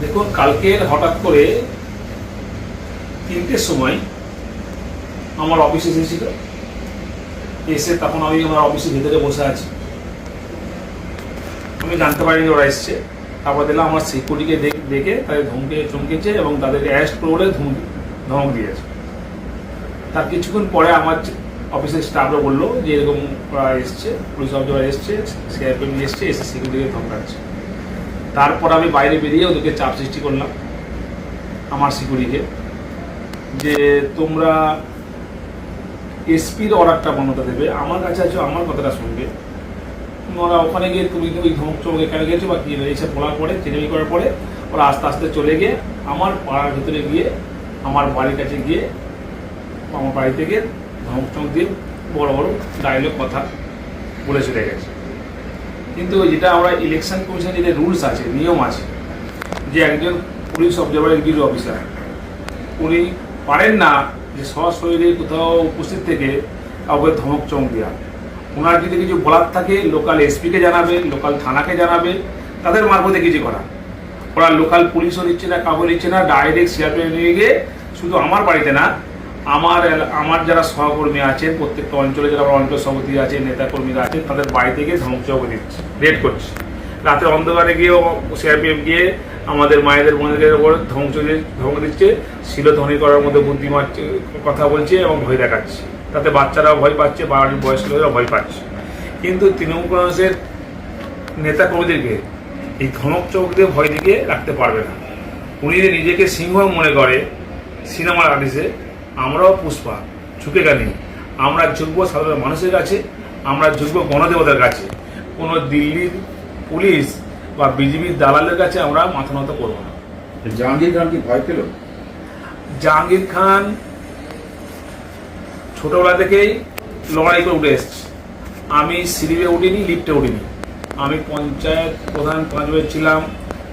দেখুন, কালকের হঠাৎ করে 3টের সময় আমার অফিসে এসেছিল। এসে তখন আমি আমার অফিসের ভিতরে বসে আছি, আমি জানতে পারিনি ওরা এসছে। তারপর দেখলাম আমার সিকিউরিটিকে দেখে তাদের চমকেছে এবং তাদেরকে অ্যারেস্ট করে ধমক দিয়েছে। তার কিছুক্ষণ পরে আমার অফিসের স্টাফরা বললো যে এরকম ওরা এসছে, পুলিশ অফিসার এসছে, সিআরপিএফ এসছে, এসে সিকিউরিটিকে ধমকাচ্ছে। তারপর আমি বাইরে বেরিয়ে ওদেরকে চাপ সৃষ্টি করলাম আমার সিকিউরিটিকে, যে তোমরা এসপির অর্ডারটা বানাতে দেবে, আমার কাছে আছো, আমার কথাটা শুনবে। ওরা ওখানে গিয়ে তুমি ওই ধমক চমক এখানে গেছো বা কি এইসব বলার পরে, চেনামি করার পরে ওরা আস্তে আস্তে চলে গিয়ে আমার পাড়ার ভিতরে গিয়ে আমার বাড়ির কাছে গিয়ে আমার বাড়ি থেকে ধমক চমক দিয়ে বড় বড় ডায়লগ কথা বলে চলে গেছে। কিন্তু যেটা আমরা ইলেকশন কমিশনের যে রুলস আছে, নিয়ম আছে, যে একজন পুলিশ অবজারভার ডিউটি অফিসার উনি পারেন না যে সশরীরে কোথাও উপস্থিত থেকে কাউকে ধমক চমক দেওয়া। ওনার যদি কিছু বলার থাকে লোকাল এসপিকে জানাবে, লোকাল থানাকে জানাবে, তাদের মারফতে কিছু করা। ওরা লোকাল পুলিশও নিচ্ছে না, কাউকে নিচ্ছে না, ডাইরেক্ট সিআরপিএফ নিয়ে গিয়ে শুধু আমার বাড়িতে না, আমার যারা সহকর্মী আছেন প্রত্যেকটা অঞ্চলে যারা অঞ্চল সভাপতি আছে, নেতাকর্মীরা আছেন, তাদের বাড়ি থেকে ধমক চমক দিচ্ছে, রেড করছে। রাতে অন্ধকারে গিয়েও সিআরপিএফ গিয়ে আমাদের মায়েদের বোনদের ওপর ধমক দিচ্ছে, শিলধ্বনি করার মধ্যে বুদ্ধিমান কথা বলছে এবং ভয় দেখাচ্ছে। তাতে বাচ্চারাও ভয় পাচ্ছে, বাড়ির বয়স্ক লোকেরা ভয় পাচ্ছে। কিন্তু তৃণমূল কংগ্রেসের নেতাকর্মীদেরকে এই ধমক চমক দিয়ে ভয় দিকে রাখতে পারবে না। উনি নিজেকে সিংহ মনে করে সিনেমার আর্টিস্টে, আমরাও পুষ্পা, ঝুঁকে গেলি। আমরা ঝুঁকবো সাধারণ মানুষের কাছে, আমরা ঝুঁকবো গণদেবতার কাছে। কোনো দিল্লির পুলিশ বা বিজেপির দালালের কাছে আমরা মাথা নত করবো না। জাহাঙ্গীর খান কি ভয় পেল? জাহাঙ্গীর খান ছোটবেলা থেকেই লড়াই করে উঠে এসছে। আমি সিঁড়িতে উঠিনি, লিফটে উঠিনি। আমি পঞ্চায়েত প্রধান 5 বছর ছিলাম,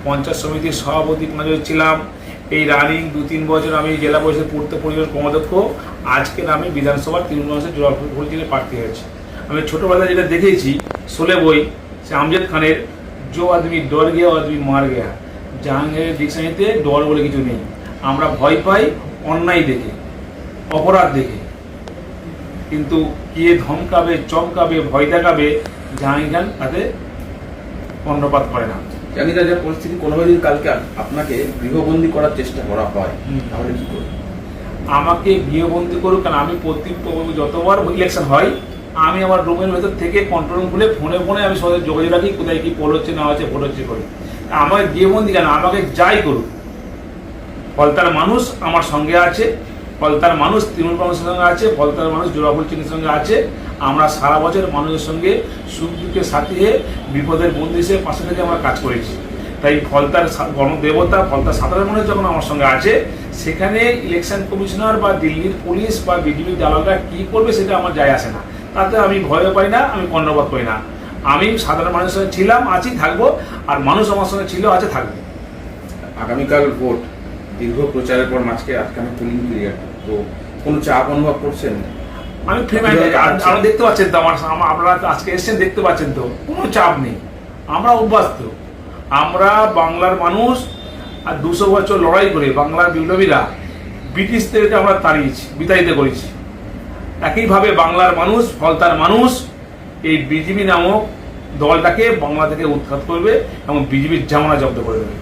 পঞ্চায়েত সমিতির সভাপতি 5 বছর ছিলাম। এই রানিং 2-3 বছর আমি জেলা পরিষদ পূর্ত পরিষদ কর্মাধ্যক্ষ। আজকের আমি বিধানসভার তৃণমূল কংগ্রেসের জোড়াফুল থেকে প্রার্থী হয়েছি। আমি ছোটোবেলায় যেটা দেখেছি, শোলে বই, সে আমজাদ খানের জো আদমি ডর গিয়া আদমি মার গিয়া। জাহাঙ্গীরের ডিকশনারিতে ডর বলে কিছু নেই। আমরা ভয় পাই অন্যায় দেখে, অপরাধ দেখে, কিন্তু কে ধমকাবে, চমকাবে, ভয় দেখাবে, জাহাঙ্গীর খান তাতে কর্ণপাত করে না। জাহাঙ্গীর যে পরিস্থিতি, কোনোভাবে যদি কালকে আপনাকে গৃহবন্দী করার চেষ্টা করা হয় তাহলে কি করবে? আমাকে গৃহবন্দী করুক, কারণ আমি যতবার ইলেকশন হয় আমি আমার রুমের ভেতর থেকে কন্ট্রোল রুম খুলে ফোনে আমি সবাই যোগাযোগ রাখি, কোথায় কি পোল হচ্ছে না হচ্ছে, ভোট হচ্ছে করি। আমাকে গৃহবন্দী কেন, আমাকে যাই করুক, ফলতার মানুষ আমার সঙ্গে আছে, ফলতার মানুষ তৃণমূল কংগ্রেসের সঙ্গে আছে, ফলতার মানুষ জোড়াফুল চিনির সঙ্গে আছে। আমরা সারা বছর মানুষের সঙ্গে সুখ দুঃখে সাথী হয়ে বিপদের বন্ধু হিসেবে পাশে থেকে আমরা কাজ করেছি। তাই ফলতার গণদেবতা, ফলতার সাধারণ মানুষ যখন আমার সঙ্গে আছে, সেখানে ইলেকশন কমিশনার বা দিল্লির পুলিশ বা বিজেপি দালালরা কী করবে সেটা আমার যায় আসে না। তাতে আমি ভয়ও পাই না, আমি কর্ণপাত করি না। আমি সাধারণ মানুষের সঙ্গে ছিলাম, আছি, থাকবো, আর মানুষ আমার সঙ্গে ছিল, আছে, থাকবে। আগামীকাল ভোট, দীর্ঘ প্রচারের পর মাঝকে আজকাল পোলিং পিরিয়ড, তো কোনো চাপ অনুভব করছেন? আমি আপনারা দেখতে পাচ্ছেন তো, আপনারা আজকে এসছেন, দেখতে পাচ্ছেন তো, কোনো চাপ নেই। আমরা অভ্যস্ত, আমরা বাংলার মানুষ, আর 200 বছর লড়াই করে বাংলার বিপ্লবীরা ব্রিটিশদেরকে আমরা তাড়িয়েছি, বিতাড়িত করেছি। একইভাবে বাংলার মানুষ, ফলতার মানুষ এই বিজেপি নামক দলটাকে বাংলা থেকে উৎখাত করবে এবং বিজেপির জামানা জব্দ করে দেবে।